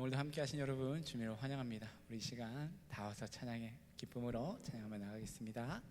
오늘도 함께 하신 여러분 주님을 환영합니다. 우리 이 시간 다 와서 찬양의 기쁨으로 찬양하며 나가겠습니다.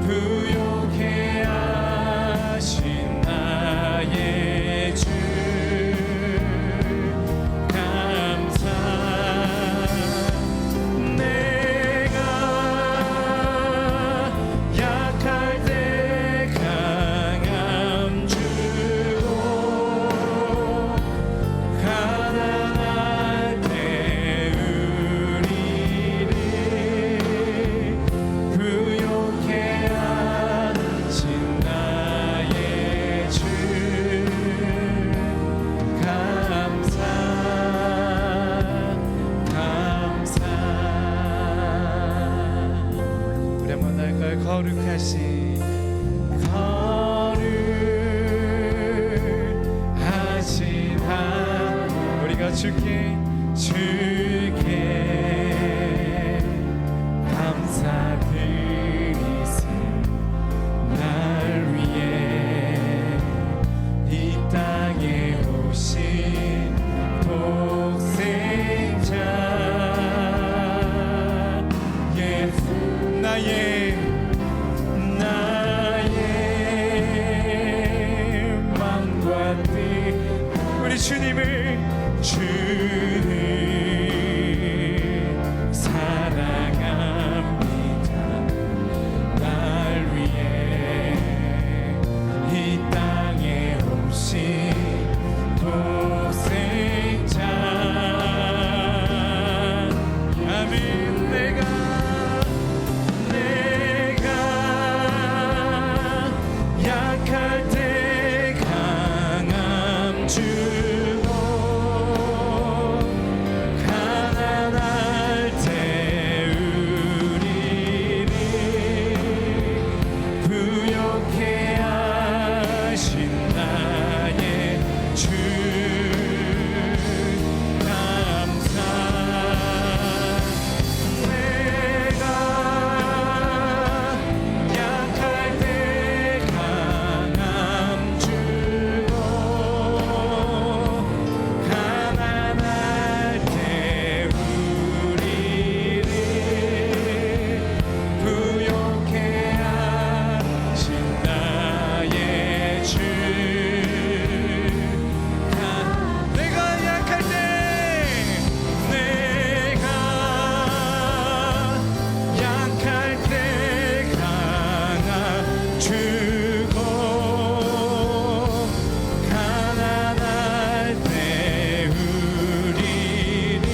부욕해 하시 거룩하신 거룩하신 하나님 우리가 주께 감사드리세 날 위해 이 땅에 오신 독생자 예수 나의 마음과 뜻 우리 주님을 사랑합니다. 날 위해 이 땅에 오신 독생자 아멘. 내가 약할 때 강함 주고 가난할 때 우리를 부욕해 하신 나의 주 감사 내가 약할 때 강함 주고 가난할 때 우리를 부욕해 하신 나의 주 내가 약할 때 강함 주고 가난할 때 우리를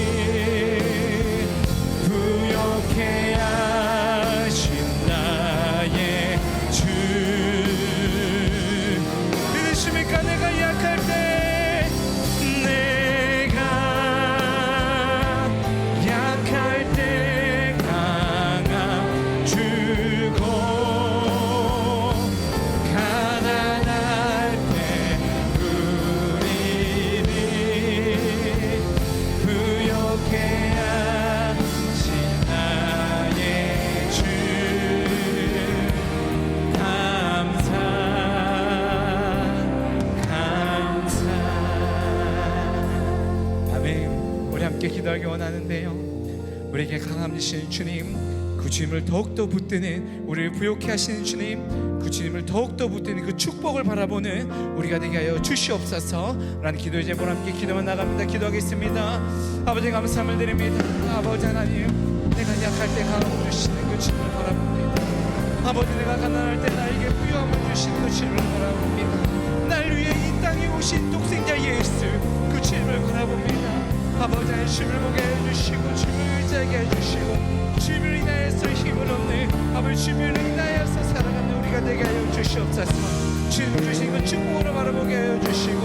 부욕해 하신 나의 주 믿으십니까? 내가 약할 때 강함 주고 가난할 때 우리를 부욕해 하신 나의 주 감사 아멘. 우리 함께 기도하기 원하는데요. 우리에게 강함이신 주님, 그 주님을 더욱더 붙드는 우리를 부욕해 하시는 주님, 그 주님을 더욱더 붙드는 그 축복을 바라보는 우리가 되게 하여 주시옵소서. 라는 기도 제목으로 함께 기도만 나갑니다. 기도하겠습니다. 아버지 감사함을 드립니다. 아버지 하나님, 내가 약할 때 강함을 주시는 그 주님을 바라봅니다. 아버지 내가 가난할 때 나에게 부유함을 주시는 그 주님을 바라봅니다. 날 위해 이 땅에 오신 독생자 예수 그 주님을 바라봅니다. 아버지 주님을 보게 해주시고 주님을 의지하게 해주시고 주님을 인하여서 힘을 얻는 아버지 주님을 인하여서 살아가는 우리가 되게 하여 주시옵소서. 주님 주신 그 축복으로 바라보게 하여 주시고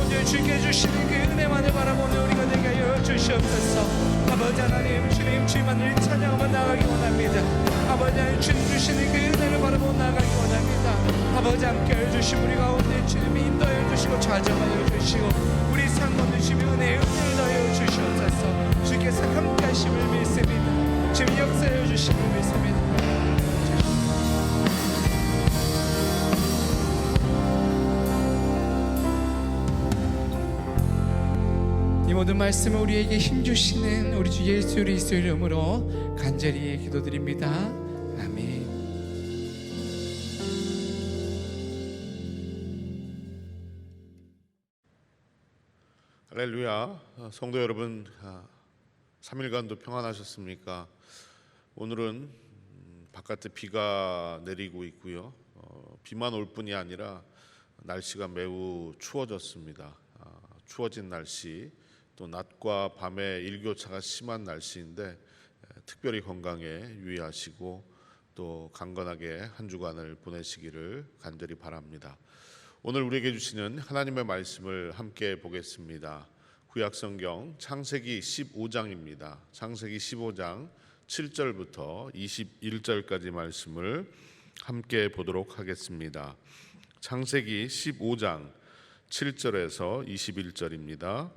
오늘 주께 주시는 그 은혜만을 바라보는 우리가 되게 하여 주시옵소서. 아버지 하나님 주님 주님만을 찬양하며 나가기 원합니다. 아버지 하나님 주님 주시는 그 은혜를 바라보고 나가기 원합니다. 아버지 함께 해주시고 우리 가운데 주님이 인도하여 주시고 좌정하여 주시고 우리 상관의 주님의 은혜를 더하여 주시옵소서. 주께서 함께 하심을 믿습니다. 주님 역사하여 주심을 믿습니다. 이 모든 말씀을 우리에게 힘주시는 우리 주 예수 그리스도의 이름으로 간절히 기도드립니다. 아멘. 할렐루야. 성도 여러분, 3일간도 평안하셨습니까? 오늘은 바깥에 비가 내리고 있고요. 비만 올 뿐이 아니라 날씨가 매우 추워졌습니다. 추워진 날씨, 또 낮과 밤의 일교차가 심한 날씨인데 특별히 건강에 유의하시고 또 강건하게 한 주간을 보내시기를 간절히 바랍니다. 오늘 우리에게 주시는 하나님의 말씀을 함께 보겠습니다. 구약성경 창세기 15장입니다. 창세기 15장 7절부터 21절까지 말씀을 함께 보도록 하겠습니다. 창세기 15장 7절에서 21절입니다.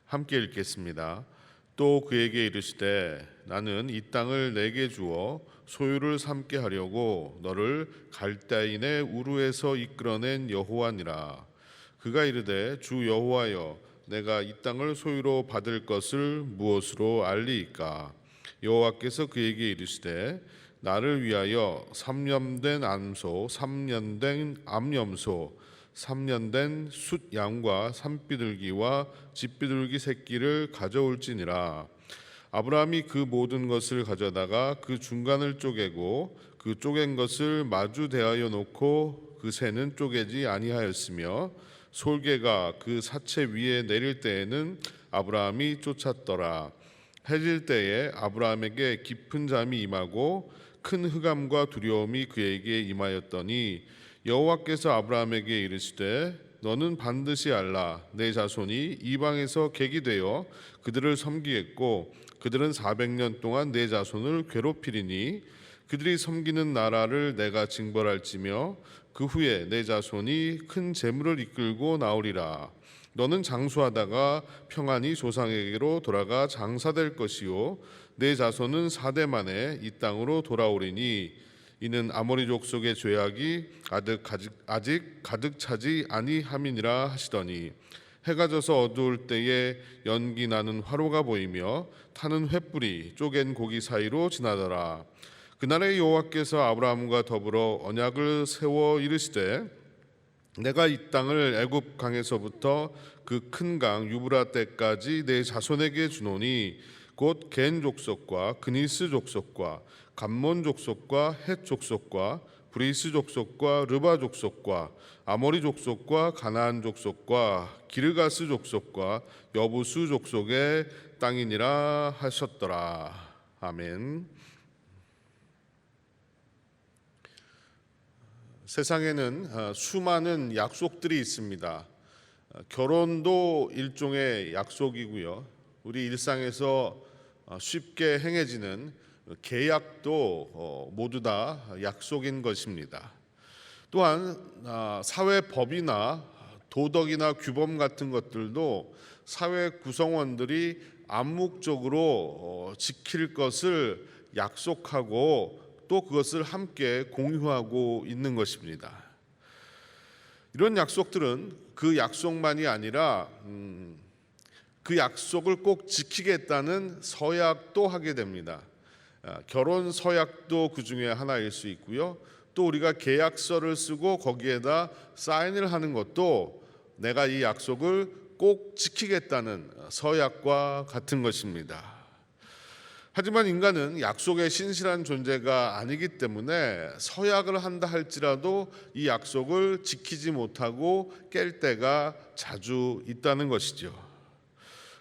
함께 읽겠습니다. 또 그에게 이르시되 나는 이 땅을 내게 주어 소유를 삼게 하려고 너를 갈대인의 우르에서 이끌어낸 여호와니라. 그가 이르되 주 여호와여 내가 이 땅을 소유로 받을 것을 무엇으로 알리이까? 여호와께서 그에게 이르시되 나를 위하여 3년 된 암소, 3년 된 암염소, 3년 된 숫양과 산비둘기와 집비둘기 새끼를 가져올지니라. 아브라함이 그 모든 것을 가져다가 그 중간을 쪼개고 그 쪼갠 것을 마주 대하여 놓고 그 새는 쪼개지 아니하였으며 솔개가 그 사체 위에 내릴 때에는 아브라함이 쫓았더라. 해질 때에 아브라함에게 깊은 잠이 임하고 큰 흑암과 두려움이 그에게 임하였더니 여호와께서 아브라함에게 이르시되 너는 반드시 알라. 내 자손이 이방에서 객이 되어 그들을 섬기겠고 그들은 400년 동안 내 자손을 괴롭히리니 그들이 섬기는 나라를 내가 징벌할지며 그 후에 내 자손이 큰 재물을 이끌고 나오리라. 너는 장수하다가 평안히 조상에게로 돌아가 장사될 것이요 내 자손은 4대 만에 이 땅으로 돌아오리니 이는 아모리 족속의 죄악이 아직 가득 차지 아니함이니라 하시더니 해가 져서 어두울 때에 연기 나는 화로가 보이며 타는 횃불이 쪼갠 고기 사이로 지나더라. 그날에 여호와께서 아브라함과 더불어 언약을 세워 이르시되 내가 이 땅을 애굽 강에서부터 그 큰 강 유브라데까지 내 자손에게 주노니 곧 겐 족속과 그니스 족속과 감몬 족속과 헷 족속과 브리스 족속과 르바 족속과 아모리 족속과 가나안 족속과 기르가스 족속과 여부수 족속의 땅이니라 하셨더라. 아멘. 세상에는 수많은 약속들이 있습니다. 결혼도 일종의 약속이고요. 우리 일상에서 쉽게 행해지는 계약도 모두 다 약속인 것입니다. 또한 사회법이나 도덕이나 규범 같은 것들도 사회 구성원들이 암묵적으로 지킬 것을 약속하고 또 그것을 함께 공유하고 있는 것입니다. 이런 약속들은 그 약속만이 아니라 그 약속을 꼭 지키겠다는 서약도 하게 됩니다. 결혼 서약도 그 중에 하나일 수 있고요. 또 우리가 계약서를 쓰고 거기에다 사인을 하는 것도 내가 이 약속을 꼭 지키겠다는 서약과 같은 것입니다. 하지만 인간은 약속에 신실한 존재가 아니기 때문에 서약을 한다 할지라도 이 약속을 지키지 못하고 깰 때가 자주 있다는 것이죠.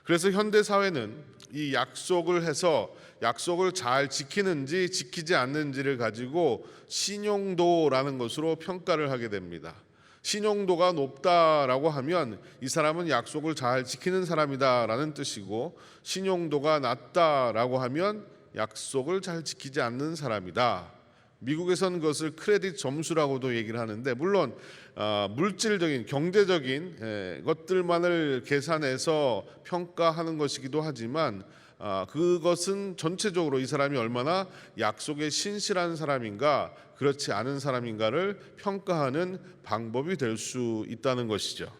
그래서 현대 사회는 이 약속을 해서 약속을 잘 지키는지 지키지 않는지를 가지고 신용도라는 것으로 평가를 하게 됩니다. 신용도가 높다라고 하면 이 사람은 약속을 잘 지키는 사람이다라는 뜻이고, 신용도가 낮다라고 하면 약속을 잘 지키지 않는 사람이다. 미국에서는 그것을 크레딧 점수라고도 얘기를 하는데, 물론 물질적인 경제적인 것들만을 계산해서 평가하는 것이기도 하지만 그것은 전체적으로 이 사람이 얼마나 약속에 신실한 사람인가 그렇지 않은 사람인가를 평가하는 방법이 될 수 있다는 것이죠.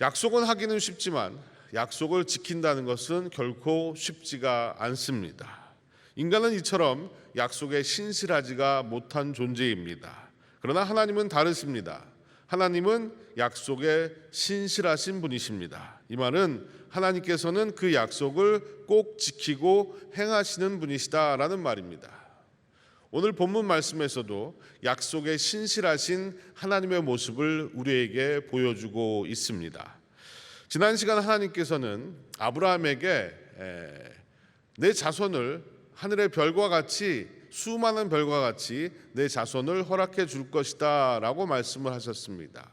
약속은 하기는 쉽지만 약속을 지킨다는 것은 결코 쉽지가 않습니다. 인간은 이처럼 약속에 신실하지가 못한 존재입니다. 그러나 하나님은 다르십니다. 하나님은 약속에 신실하신 분이십니다. 이 말은 하나님께서는 그 약속을 꼭 지키고 행하시는 분이시다라는 말입니다. 오늘 본문 말씀에서도 약속에 신실하신 하나님의 모습을 우리에게 보여주고 있습니다. 지난 시간 하나님께서는 아브라함에게 내 자손을 하늘의 별과 같이, 수많은 별과 같이 내 자손을 허락해 줄 것이다 라고 말씀을 하셨습니다.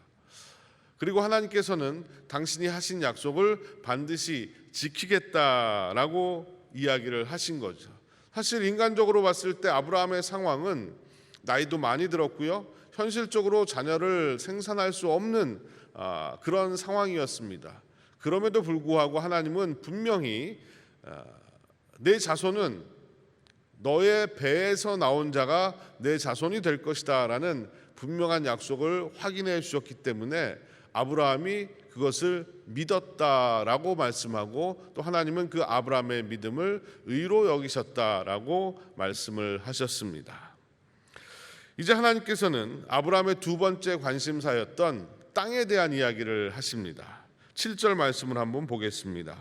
그리고 하나님께서는 당신이 하신 약속을 반드시 지키겠다라고 이야기를 하신 거죠. 사실 인간적으로 봤을 때 아브라함의 상황은 나이도 많이 들었고요. 현실적으로 자녀를 생산할 수 없는 그런 상황이었습니다. 그럼에도 불구하고 하나님은 분명히 내 자손은 너의 배에서 나온 자가 내 자손이 될 것이다 라는 분명한 약속을 확인해 주셨기 때문에 아브라함이 그것을 믿었다라고 말씀하고, 또 하나님은 그 아브라함의 믿음을 의로 여기셨다라고 말씀을 하셨습니다. 이제 하나님께서는 아브라함의 두 번째 관심사였던 땅에 대한 이야기를 하십니다. 7절 말씀을 한번 보겠습니다.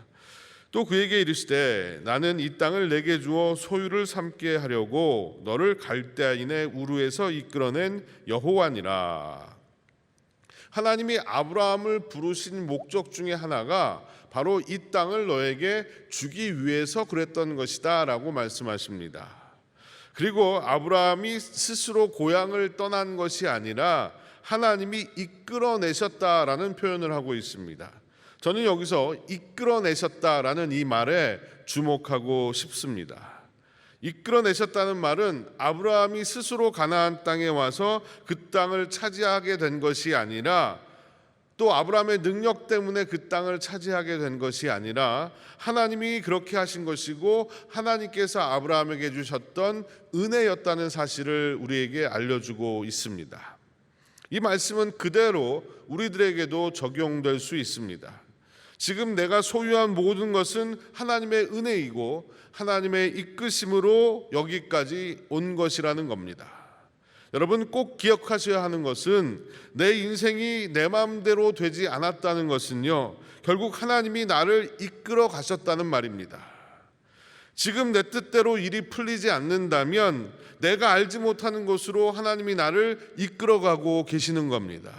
또 그에게 이르시되 나는 이 땅을 내게 주어 소유를 삼게 하려고 너를 갈대아인의 우르에서 이끌어낸 여호와니라. 하나님이 아브라함을 부르신 목적 중에 하나가 바로 이 땅을 너에게 주기 위해서 그랬던 것이다 라고 말씀하십니다. 그리고 아브라함이 스스로 고향을 떠난 것이 아니라 하나님이 이끌어내셨다라는 표현을 하고 있습니다. 저는 여기서 이끌어내셨다라는 이 말에 주목하고 싶습니다. 이끌어내셨다는 말은 아브라함이 스스로 가나안 땅에 와서 그 땅을 차지하게 된 것이 아니라, 또 아브라함의 능력 때문에 그 땅을 차지하게 된 것이 아니라 하나님이 그렇게 하신 것이고 하나님께서 아브라함에게 주셨던 은혜였다는 사실을 우리에게 알려주고 있습니다. 이 말씀은 그대로 우리들에게도 적용될 수 있습니다. 지금 내가 소유한 모든 것은 하나님의 은혜이고 하나님의 이끄심으로 여기까지 온 것이라는 겁니다. 여러분 꼭 기억하셔야 하는 것은 내 인생이 내 마음대로 되지 않았다는 것은요, 결국 하나님이 나를 이끌어 가셨다는 말입니다. 지금 내 뜻대로 일이 풀리지 않는다면 내가 알지 못하는 곳으로 하나님이 나를 이끌어가고 계시는 겁니다.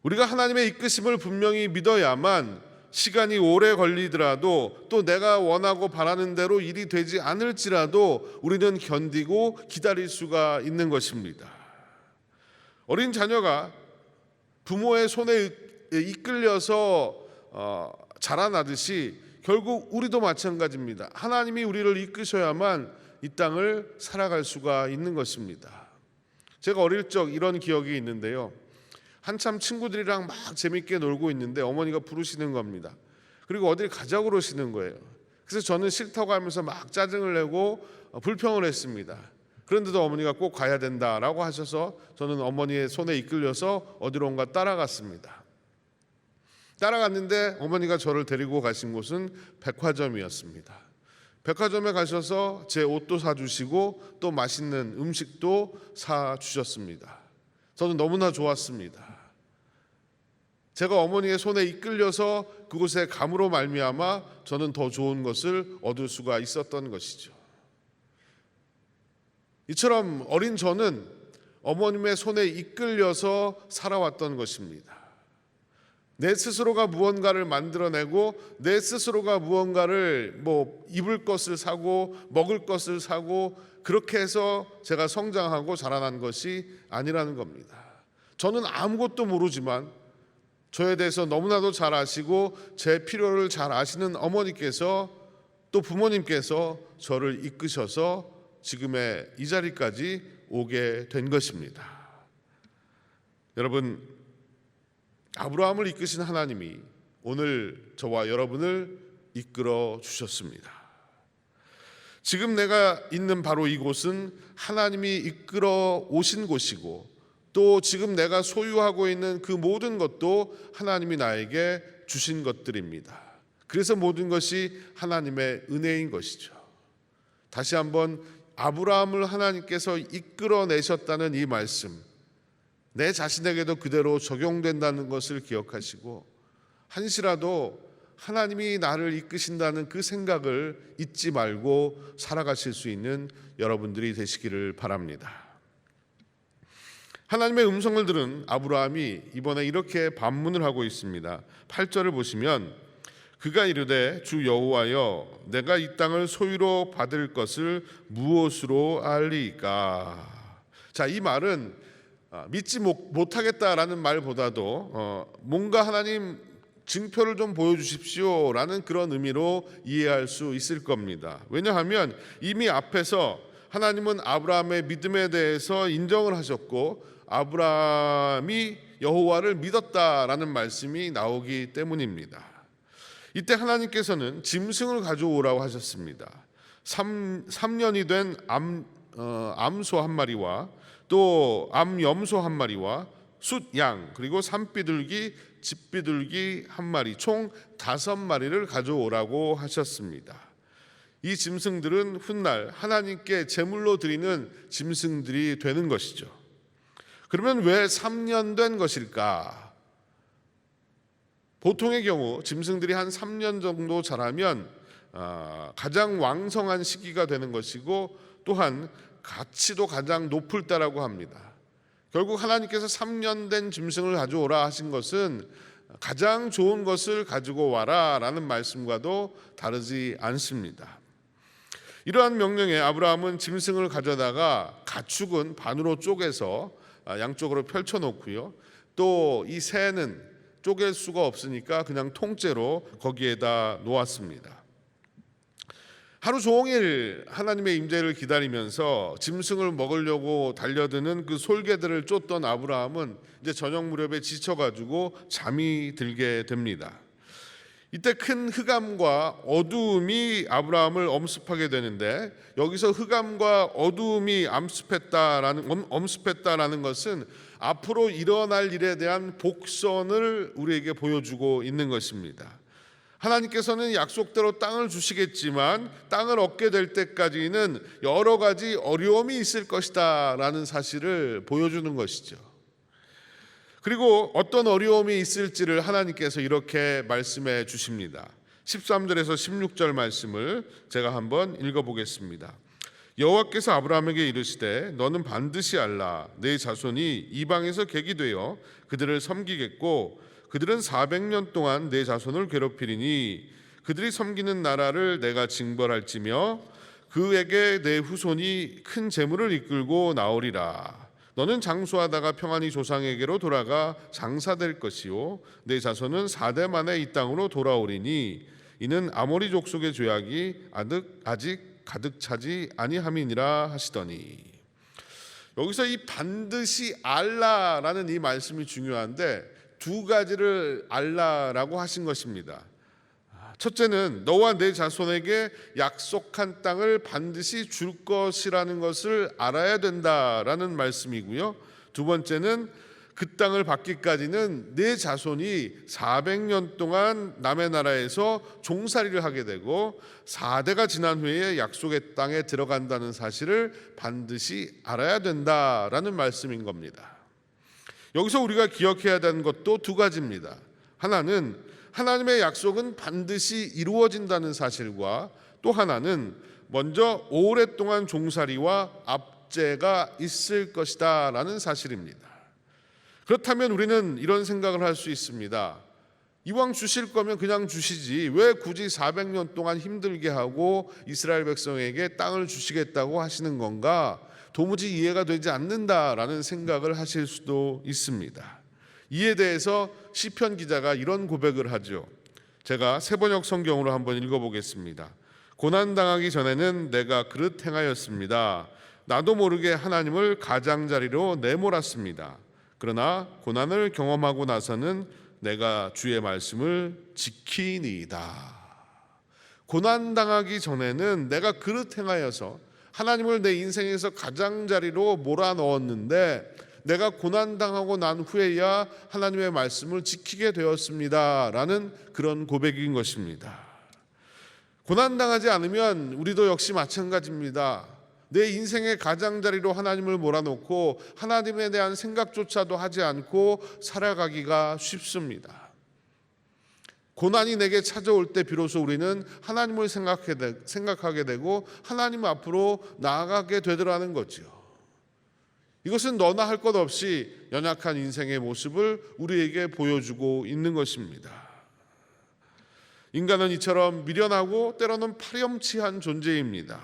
우리가 하나님의 이끄심을 분명히 믿어야만 시간이 오래 걸리더라도, 또 내가 원하고 바라는 대로 일이 되지 않을지라도 우리는 견디고 기다릴 수가 있는 것입니다. 어린 자녀가 부모의 손에 이끌려서 자라나듯이 결국 우리도 마찬가지입니다. 하나님이 우리를 이끄셔야만 이 땅을 살아갈 수가 있는 것입니다. 제가 어릴 적 이런 기억이 있는데요. 한참 친구들이랑 막 재밌게 놀고 있는데 어머니가 부르시는 겁니다. 그리고 어딜 가자고 그러시는 거예요. 그래서 저는 싫다고 하면서 막 짜증을 내고 불평을 했습니다. 그런데도 어머니가 꼭 가야 된다라고 하셔서 저는 어머니의 손에 이끌려서 어디론가 따라갔습니다. 따라갔는데 어머니가 저를 데리고 가신 곳은 백화점이었습니다. 백화점에 가셔서 제 옷도 사주시고 또 맛있는 음식도 사주셨습니다. 저는 너무나 좋았습니다. 제가 어머니의 손에 이끌려서 그곳에 감으로 말미암아 저는 더 좋은 것을 얻을 수가 있었던 것이죠. 이처럼 어린 저는 어머님의 손에 이끌려서 살아왔던 것입니다. 내 스스로가 무언가를 만들어내고 내 스스로가 무언가를 입을 것을 사고 먹을 것을 사고 그렇게 해서 제가 성장하고 자라난 것이 아니라는 겁니다. 저는 아무것도 모르지만 저에 대해서 너무나도 잘 아시고 제 필요를 잘 아시는 어머니께서, 또 부모님께서 저를 이끄셔서 지금의 이 자리까지 오게 된 것입니다. 여러분, 아브라함을 이끄신 하나님이 오늘 저와 여러분을 이끌어 주셨습니다. 지금 내가 있는 바로 이곳은 하나님이 이끌어 오신 곳이고, 또 지금 내가 소유하고 있는 그 모든 것도 하나님이 나에게 주신 것들입니다. 그래서 모든 것이 하나님의 은혜인 것이죠. 다시 한번 아브라함을 하나님께서 이끌어내셨다는 이 말씀, 내 자신에게도 그대로 적용된다는 것을 기억하시고, 한시라도 하나님이 나를 이끄신다는 그 생각을 잊지 말고 살아가실 수 있는 여러분들이 되시기를 바랍니다. 하나님의 음성을 들은 아브라함이 이번에 이렇게 반문을 하고 있습니다. 8절을 보시면 그가 이르되 주 여호와여 내가 이 땅을 소유로 받을 것을 무엇으로 알리까? 자, 이 말은 믿지 못하겠다라는 말보다도 뭔가 하나님 증표를 좀 보여주십시오라는 그런 의미로 이해할 수 있을 겁니다. 왜냐하면 이미 앞에서 하나님은 아브라함의 믿음에 대해서 인정을 하셨고 아브라함이 여호와를 믿었다라는 말씀이 나오기 때문입니다. 이때 하나님께서는 짐승을 가져오라고 하셨습니다. 3년이 된 암소 한 마리와 또 암염소 한 마리와 숫양 그리고 산비둘기, 집비둘기 한 마리 총 5마리를 가져오라고 하셨습니다. 이 짐승들은 훗날 하나님께 제물로 드리는 짐승들이 되는 것이죠. 그러면 왜 3년 된 것일까? 보통의 경우 짐승들이 한 3년 정도 자라면 가장 왕성한 시기가 되는 것이고 또한 가치도 가장 높을 때라고 합니다. 결국 하나님께서 3년 된 짐승을 가져오라 하신 것은 가장 좋은 것을 가지고 와라 라는 말씀과도 다르지 않습니다. 이러한 명령에 아브라함은 짐승을 가져다가 가축은 반으로 쪼개서 양쪽으로 펼쳐놓고요. 또 이 새는 쪼갤 수가 없으니까 그냥 통째로 거기에다 놓았습니다. 하루 종일 하나님의 임재를 기다리면서 짐승을 먹으려고 달려드는 그 솔개들을 쫓던 아브라함은 이제 저녁 무렵에 지쳐가지고 잠이 들게 됩니다. 이때 큰 흑암과 어두움이 아브라함을 엄습하게 되는데 여기서 흑암과 어두움이 엄습했다라는 것은 앞으로 일어날 일에 대한 복선을 우리에게 보여주고 있는 것입니다. 하나님께서는 약속대로 땅을 주시겠지만 땅을 얻게 될 때까지는 여러 가지 어려움이 있을 것이다 라는 사실을 보여주는 것이죠. 그리고 어떤 어려움이 있을지를 하나님께서 이렇게 말씀해 주십니다. 13절에서 16절 말씀을 제가 한번 읽어보겠습니다. 여호와께서 아브라함에게 이르시되 너는 반드시 알라 내 자손이 이방에서 객이 되어 그들을 섬기겠고 그들은 400년 동안 내 자손을 괴롭히리니 그들이 섬기는 나라를 내가 징벌할지며 그에게 내 후손이 큰 재물을 이끌고 나오리라. 너는 장수하다가 평안히 조상에게로 돌아가 장사될 것이요 내 자손은 4대 만에 이 땅으로 돌아오리니 이는 아모리 족속의 죄악이 아직 가득 차지 아니함이니라 하시더니. 여기서 이 반드시 알라라는 이 말씀이 중요한데 두 가지를 알라라고 하신 것입니다. 첫째는 너와 내 자손에게 약속한 땅을 반드시 줄 것이라는 것을 알아야 된다라는 말씀이고요. 두 번째는 그 땅을 받기까지는 내 자손이 400년 동안 남의 나라에서 종살이를 하게 되고 4대가 지난 후에 약속의 땅에 들어간다는 사실을 반드시 알아야 된다라는 말씀인 겁니다. 여기서 우리가 기억해야 되는 것도 두 가지입니다. 하나는 하나님의 약속은 반드시 이루어진다는 사실과 또 하나는 먼저 오랫동안 종살이와 압제가 있을 것이다 라는 사실입니다. 그렇다면 우리는 이런 생각을 할 수 있습니다. 이왕 주실 거면 그냥 주시지 왜 굳이 400년 동안 힘들게 하고 이스라엘 백성에게 땅을 주시겠다고 하시는 건가? 도무지 이해가 되지 않는다라는 생각을 하실 수도 있습니다. 이에 대해서 시편 기자가 이런 고백을 하죠. 제가 세번역 성경으로 한번 읽어보겠습니다. 고난당하기 전에는 내가 그릇 행하였습니다. 나도 모르게 하나님을 가장자리로 내몰았습니다. 그러나 고난을 경험하고 나서는 내가 주의 말씀을 지키니이다. 고난당하기 전에는 내가 그릇 행하여서 하나님을 내 인생에서 가장자리로 몰아넣었는데 내가 고난당하고 난 후에야 하나님의 말씀을 지키게 되었습니다 라는 그런 고백인 것입니다. 고난당하지 않으면 우리도 역시 마찬가지입니다. 내 인생의 가장자리로 하나님을 몰아놓고 하나님에 대한 생각조차도 하지 않고 살아가기가 쉽습니다. 고난이 내게 찾아올 때 비로소 우리는 하나님을 생각하게 되고 하나님 앞으로 나아가게 되더라는 거죠. 이것은 너나 할 것 없이 연약한 인생의 모습을 우리에게 보여주고 있는 것입니다. 인간은 이처럼 미련하고 때로는 파렴치한 존재입니다.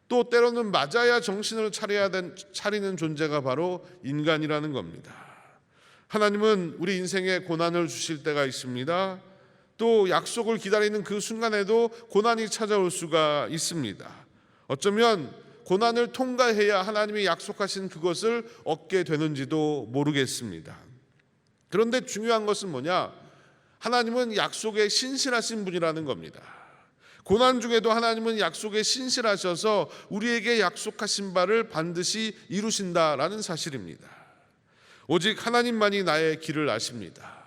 또 때로는 맞아야 정신을 차리는 존재가 바로 인간이라는 겁니다. 하나님은 우리 인생에 고난을 주실 때가 있습니다. 또 약속을 기다리는 그 순간에도 고난이 찾아올 수가 있습니다. 어쩌면 고난을 통과해야 하나님이 약속하신 그것을 얻게 되는지도 모르겠습니다. 그런데 중요한 것은 뭐냐? 하나님은 약속에 신실하신 분이라는 겁니다. 고난 중에도 하나님은 약속에 신실하셔서 우리에게 약속하신 바를 반드시 이루신다라는 사실입니다. 오직 하나님만이 나의 길을 아십니다.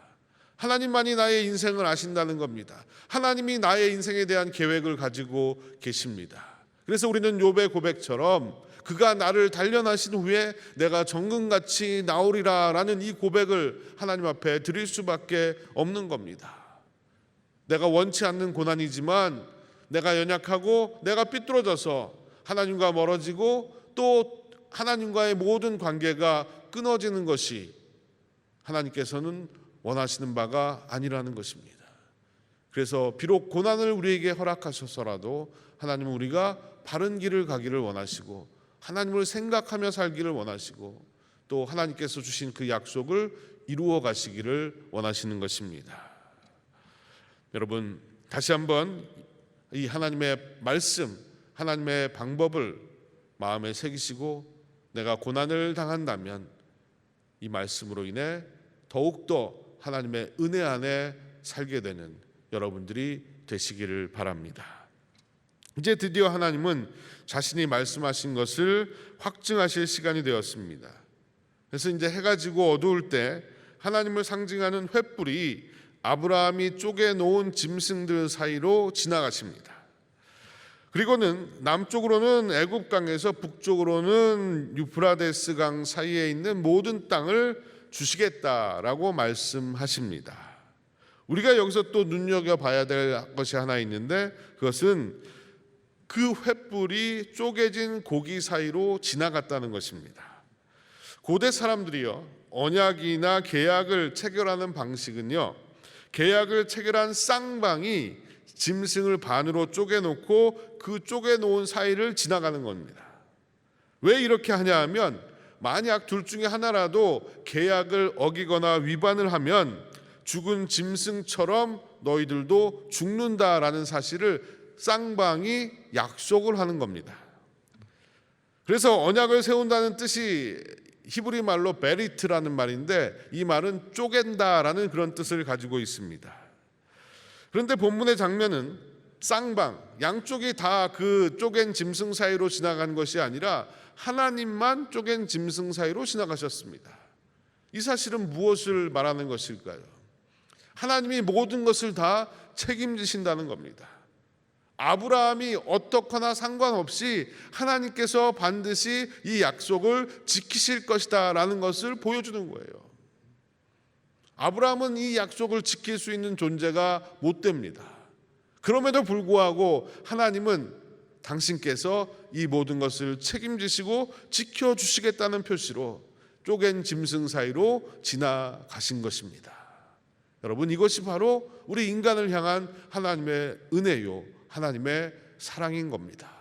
하나님만이 나의 인생을 아신다는 겁니다. 하나님이 나의 인생에 대한 계획을 가지고 계십니다. 그래서 우리는 욥의 고백처럼 그가 나를 단련하신 후에 내가 정금같이 나오리라 라는 이 고백을 하나님 앞에 드릴 수밖에 없는 겁니다. 내가 원치 않는 고난이지만 내가 연약하고 내가 삐뚤어져서 하나님과 멀어지고 또 하나님과의 모든 관계가 끊어지는 것이 하나님께서는 원하시는 바가 아니라는 것입니다. 그래서 비록 고난을 우리에게 허락하셔서라도 하나님은 우리가 바른 길을 가기를 원하시고 하나님을 생각하며 살기를 원하시고 또 하나님께서 주신 그 약속을 이루어 가시기를 원하시는 것입니다. 여러분, 다시 한번 이 하나님의 말씀, 하나님의 방법을 마음에 새기시고 내가 고난을 당한다면 이 말씀으로 인해 더욱더 하나님의 은혜 안에 살게 되는 여러분들이 되시기를 바랍니다. 이제 드디어 하나님은 자신이 말씀하신 것을 확증하실 시간이 되었습니다. 그래서 이제 해가 지고 어두울 때 하나님을 상징하는 횃불이 아브라함이 쪼개놓은 짐승들 사이로 지나가십니다. 그리고는 남쪽으로는 애굽강에서 북쪽으로는 유프라데스 강 사이에 있는 모든 땅을 주시겠다라고 말씀하십니다. 우리가 여기서 또 눈여겨봐야 될 것이 하나 있는데 그것은 그 횃불이 쪼개진 고기 사이로 지나갔다는 것입니다. 고대 사람들이요, 언약이나 계약을 체결하는 방식은요, 계약을 체결한 쌍방이 짐승을 반으로 쪼개놓고 그 쪼개놓은 사이를 지나가는 겁니다. 왜 이렇게 하냐 하면 만약 둘 중에 하나라도 계약을 어기거나 위반을 하면 죽은 짐승처럼 너희들도 죽는다라는 사실을 쌍방이 약속을 하는 겁니다. 그래서 언약을 세운다는 뜻이 히브리 말로 베리트라는 말인데 이 말은 쪼갠다라는 그런 뜻을 가지고 있습니다. 그런데 본문의 장면은 쌍방, 양쪽이 다 그 쪼갠 짐승 사이로 지나간 것이 아니라 하나님만 쪼갠 짐승 사이로 지나가셨습니다. 이 사실은 무엇을 말하는 것일까요? 하나님이 모든 것을 다 책임지신다는 겁니다. 아브라함이 어떻거나 상관없이 하나님께서 반드시 이 약속을 지키실 것이다 라는 것을 보여주는 거예요. 아브라함은 이 약속을 지킬 수 있는 존재가 못 됩니다. 그럼에도 불구하고 하나님은 당신께서 이 모든 것을 책임지시고 지켜주시겠다는 표시로 쪼갠 짐승 사이로 지나가신 것입니다. 여러분, 이것이 바로 우리 인간을 향한 하나님의 은혜요, 하나님의 사랑인 겁니다.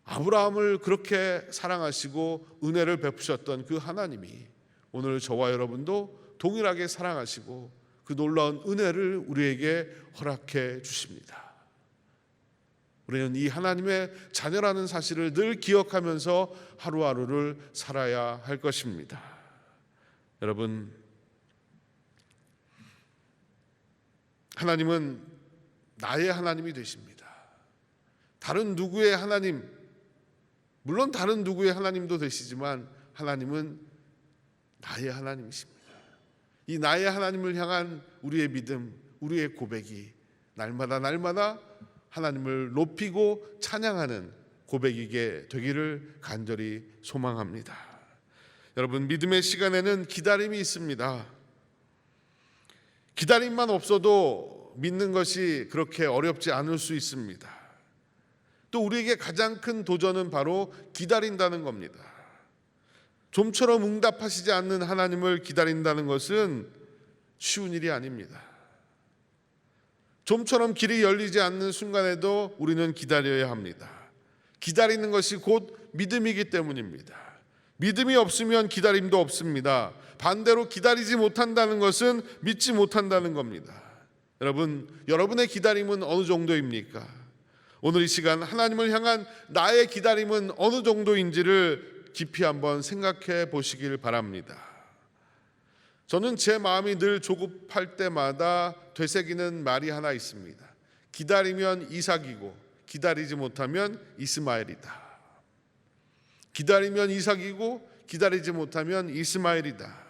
아브라함을 그렇게 사랑하시고 은혜를 베푸셨던 그 하나님이 오늘 저와 여러분도 동일하게 사랑하시고 그 놀라운 은혜를 우리에게 허락해 주십니다. 우리는 이 하나님의 자녀라는 사실을 늘 기억하면서 하루하루를 살아야 할 것입니다. 여러분, 하나님은 나의 하나님이 되십니다. 다른 누구의 하나님, 물론 다른 누구의 하나님도 되시지만 하나님은 나의 하나님이십니다. 이 나의 하나님을 향한 우리의 믿음, 우리의 고백이 날마다 하나님을 높이고 찬양하는 고백이게 되기를 간절히 소망합니다. 여러분, 믿음의 시간에는 기다림이 있습니다. 기다림만 없어도 믿는 것이 그렇게 어렵지 않을 수 있습니다. 또 우리에게 가장 큰 도전은 바로 기다린다는 겁니다. 좀처럼 응답하시지 않는 하나님을 기다린다는 것은 쉬운 일이 아닙니다. 좀처럼 길이 열리지 않는 순간에도 우리는 기다려야 합니다. 기다리는 것이 곧 믿음이기 때문입니다. 믿음이 없으면 기다림도 없습니다. 반대로 기다리지 못한다는 것은 믿지 못한다는 겁니다. 여러분, 여러분의 기다림은 어느 정도입니까? 오늘 이 시간 하나님을 향한 나의 기다림은 어느 정도인지를 깊이 한번 생각해 보시길 바랍니다. 저는 제 마음이 늘 조급할 때마다 되새기는 말이 하나 있습니다. 기다리면 이삭이고 기다리지 못하면 이스마엘이다. 기다리면 이삭이고 기다리지 못하면 이스마엘이다.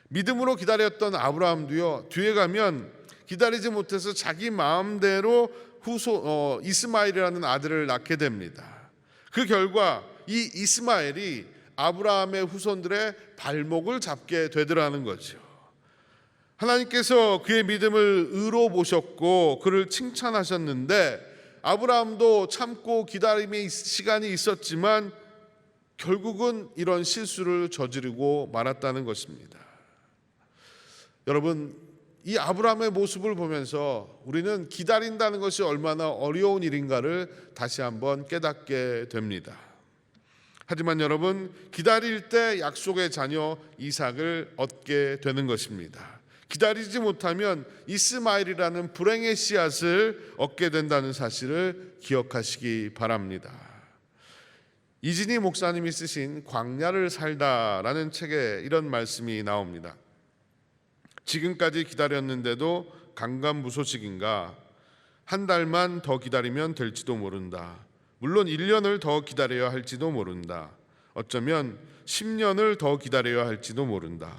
믿음으로 기다렸던 아브라함도요, 뒤에 가면 기다리지 못해서 자기 마음대로 이스마엘이라는 아들을 낳게 됩니다. 그 결과 이 이스마엘이 아브라함의 후손들의 발목을 잡게 되더라는 거죠. 하나님께서 그의 믿음을 의로 보셨고 그를 칭찬하셨는데 아브라함도 참고 기다림의 시간이 있었지만 결국은 이런 실수를 저지르고 말았다는 것입니다. 여러분, 이 아브라함의 모습을 보면서 우리는 기다린다는 것이 얼마나 어려운 일인가를 다시 한번 깨닫게 됩니다. 하지만 여러분, 기다릴 때 약속의 자녀 이삭을 얻게 되는 것입니다. 기다리지 못하면 이스마엘이라는 불행의 씨앗을 얻게 된다는 사실을 기억하시기 바랍니다. 이진희 목사님이 쓰신 광야를 살다라는 책에 이런 말씀이 나옵니다. 지금까지 기다렸는데도 강간무소식인가? 한 달만 더 기다리면 될지도 모른다. 물론 1년을 더 기다려야 할지도 모른다. 어쩌면 10년을 더 기다려야 할지도 모른다.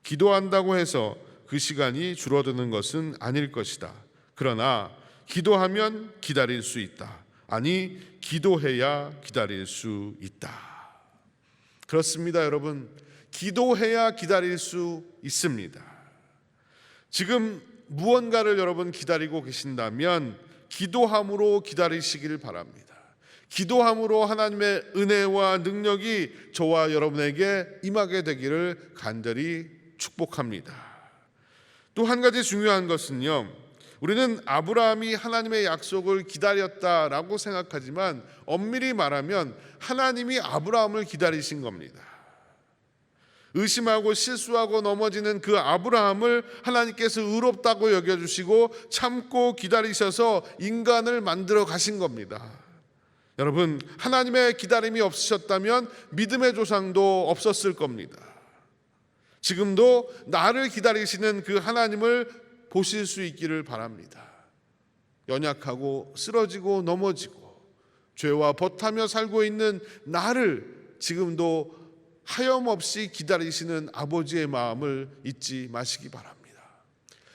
기도한다고 해서 그 시간이 줄어드는 것은 아닐 것이다. 그러나 기도하면 기다릴 수 있다. 아니, 기도해야 기다릴 수 있다. 그렇습니다, 여러분. 기도해야 기다릴 수 있습니다. 지금 무언가를 여러분 기다리고 계신다면 기도함으로 기다리시길 바랍니다. 기도함으로 하나님의 은혜와 능력이 저와 여러분에게 임하게 되기를 간절히 축복합니다. 또 한 가지 중요한 것은요, 우리는 아브라함이 하나님의 약속을 기다렸다라고 생각하지만 엄밀히 말하면 하나님이 아브라함을 기다리신 겁니다. 의심하고 실수하고 넘어지는 그 아브라함을 하나님께서 의롭다고 여겨주시고 참고 기다리셔서 인간을 만들어 가신 겁니다. 여러분, 하나님의 기다림이 없으셨다면 믿음의 조상도 없었을 겁니다. 지금도 나를 기다리시는 그 하나님을 보실 수 있기를 바랍니다. 연약하고 쓰러지고 넘어지고 죄와 벗하며 살고 있는 나를 지금도 하염없이 기다리시는 아버지의 마음을 잊지 마시기 바랍니다.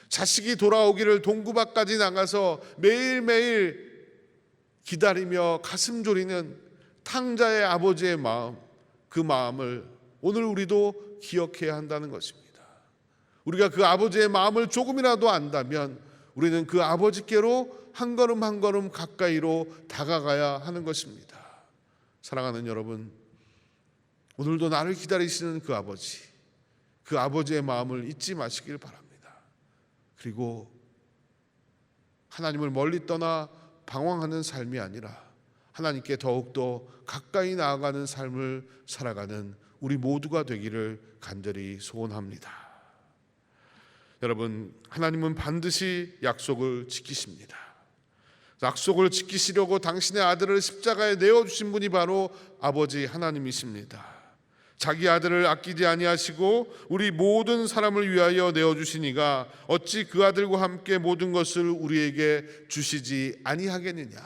자식이 돌아오기를 동구밭까지 나가서 매일매일 기다리며 가슴 졸이는 탕자의 아버지의 마음, 그 마음을 오늘 우리도 기억해야 한다는 것입니다. 우리가 그 아버지의 마음을 조금이라도 안다면 우리는 그 아버지께로 한 걸음 한 걸음 가까이로 다가가야 하는 것입니다. 사랑하는 여러분, 오늘도 나를 기다리시는 그 아버지의 마음을 잊지 마시길 바랍니다. 그리고 하나님을 멀리 떠나 방황하는 삶이 아니라 하나님께 더욱더 가까이 나아가는 삶을 살아가는 우리 모두가 되기를 간절히 소원합니다. 여러분, 하나님은 반드시 약속을 지키십니다. 약속을 지키시려고 당신의 아들을 십자가에 내어주신 분이 바로 아버지 하나님이십니다. 자기 아들을 아끼지 아니하시고 우리 모든 사람을 위하여 내어주시니가 어찌 그 아들과 함께 모든 것을 우리에게 주시지 아니하겠느냐.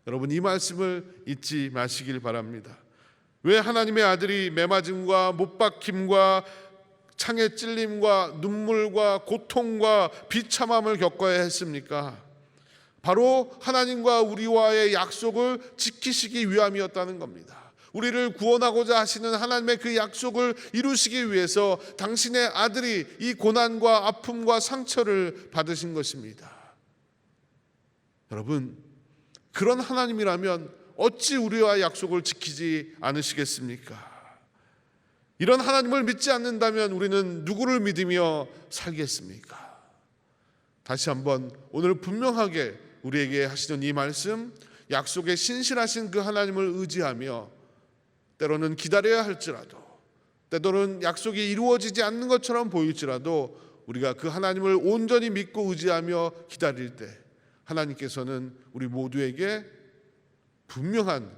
여러분, 이 말씀을 잊지 마시길 바랍니다. 왜 하나님의 아들이 매맞음과 못박힘과 창에 찔림과 눈물과 고통과 비참함을 겪어야 했습니까? 바로 하나님과 우리와의 약속을 지키시기 위함이었다는 겁니다. 우리를 구원하고자 하시는 하나님의 그 약속을 이루시기 위해서 당신의 아들이 이 고난과 아픔과 상처를 받으신 것입니다. 여러분, 그런 하나님이라면 어찌 우리와 약속을 지키지 않으시겠습니까? 이런 하나님을 믿지 않는다면 우리는 누구를 믿으며 살겠습니까? 다시 한번 오늘 분명하게 우리에게 하시는 이 말씀, 약속에 신실하신 그 하나님을 의지하며 때로는 기다려야 할지라도, 때로는 약속이 이루어지지 않는 것처럼 보일지라도 우리가 그 하나님을 온전히 믿고 의지하며 기다릴 때 하나님께서는 우리 모두에게 분명한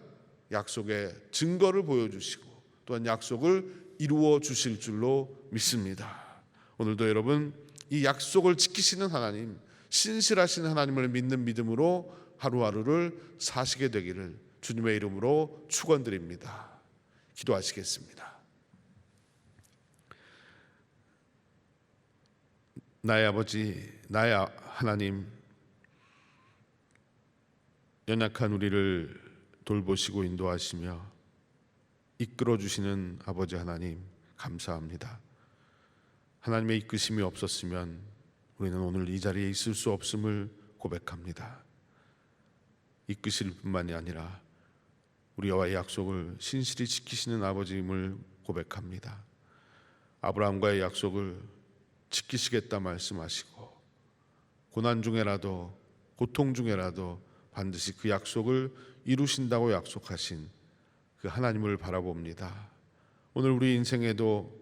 약속의 증거를 보여주시고 또한 약속을 이루어 주실 줄로 믿습니다. 오늘도 여러분 이 약속을 지키시는 하나님, 신실하신 하나님을 믿는 믿음으로 하루하루를 사시게 되기를 주님의 이름으로 축원드립니다. 기도하시겠습니다. 나의 아버지, 나의 하나님, 연약한 우리를 돌보시고 인도하시며 이끌어 주시는 아버지 하나님 감사합니다. 하나님의 이끄심이 없었으면 우리는 오늘 이 자리에 있을 수 없음을 고백합니다. 이끄실 뿐만이 아니라 우리와의 약속을 신실히 지키시는 아버지임을 고백합니다. 아브라함과의 약속을 지키시겠다 말씀하시고 고난 중에라도 고통 중에라도 반드시 그 약속을 이루신다고 약속하신 그 하나님을 바라봅니다. 오늘 우리 인생에도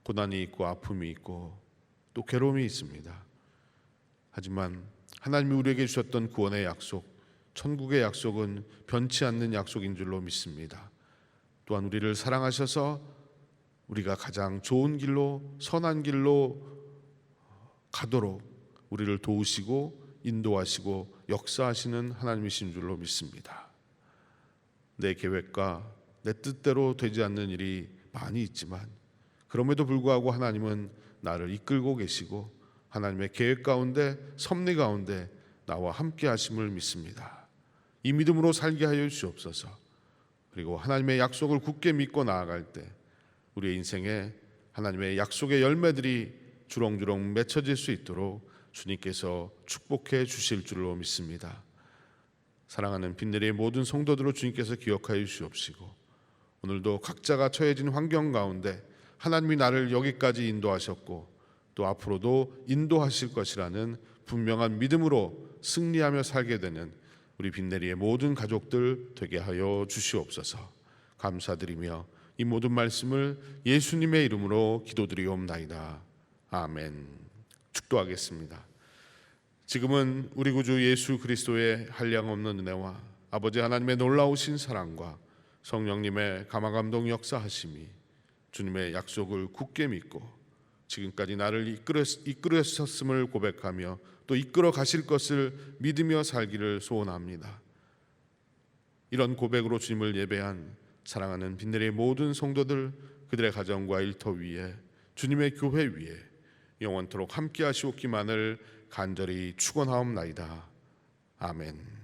고난이 있고 아픔이 있고 또 괴로움이 있습니다. 하지만 하나님이 우리에게 주셨던 구원의 약속, 천국의 약속은 변치 않는 약속인 줄로 믿습니다. 또한 우리를 사랑하셔서 우리가 가장 좋은 길로, 선한 길로 가도록 우리를 도우시고 인도하시고 역사하시는 하나님이신 줄로 믿습니다. 내 계획과 내 뜻대로 되지 않는 일이 많이 있지만 그럼에도 불구하고 하나님은 나를 이끌고 계시고 하나님의 계획 가운데, 섭리 가운데 나와 함께 하심을 믿습니다. 이 믿음으로 살게 하여 주시옵소서. 그리고 하나님의 약속을 굳게 믿고 나아갈 때 우리의 인생에 하나님의 약속의 열매들이 주렁주렁 맺혀질 수 있도록 주님께서 축복해 주실 줄로 믿습니다. 사랑하는 빈내리의 모든 성도들을 주님께서 기억하여 주시옵시고 오늘도 각자가 처해진 환경 가운데 하나님이 나를 여기까지 인도하셨고 또 앞으로도 인도하실 것이라는 분명한 믿음으로 승리하며 살게 되는 우리 빈내리의 모든 가족들 되게 하여 주시옵소서. 감사드리며 이 모든 말씀을 예수님의 이름으로 기도드리옵나이다. 아멘. 축도하겠습니다. 지금은 우리 구주 예수 그리스도의 한량없는 은혜와 아버지 하나님의 놀라우신 사랑과 성령님의 감화감동 역사하심이 주님의 약속을 굳게 믿고 지금까지 나를 이끌으셨음을 고백하며 또 이끌어 가실 것을 믿으며 살기를 소원합니다. 이런 고백으로 주님을 예배한 사랑하는 빈내리의 모든 성도들, 그들의 가정과 일터 위에 주님의 교회 위에 영원토록 함께 하시옵기만을 간절히 축원하옵나이다. 아멘.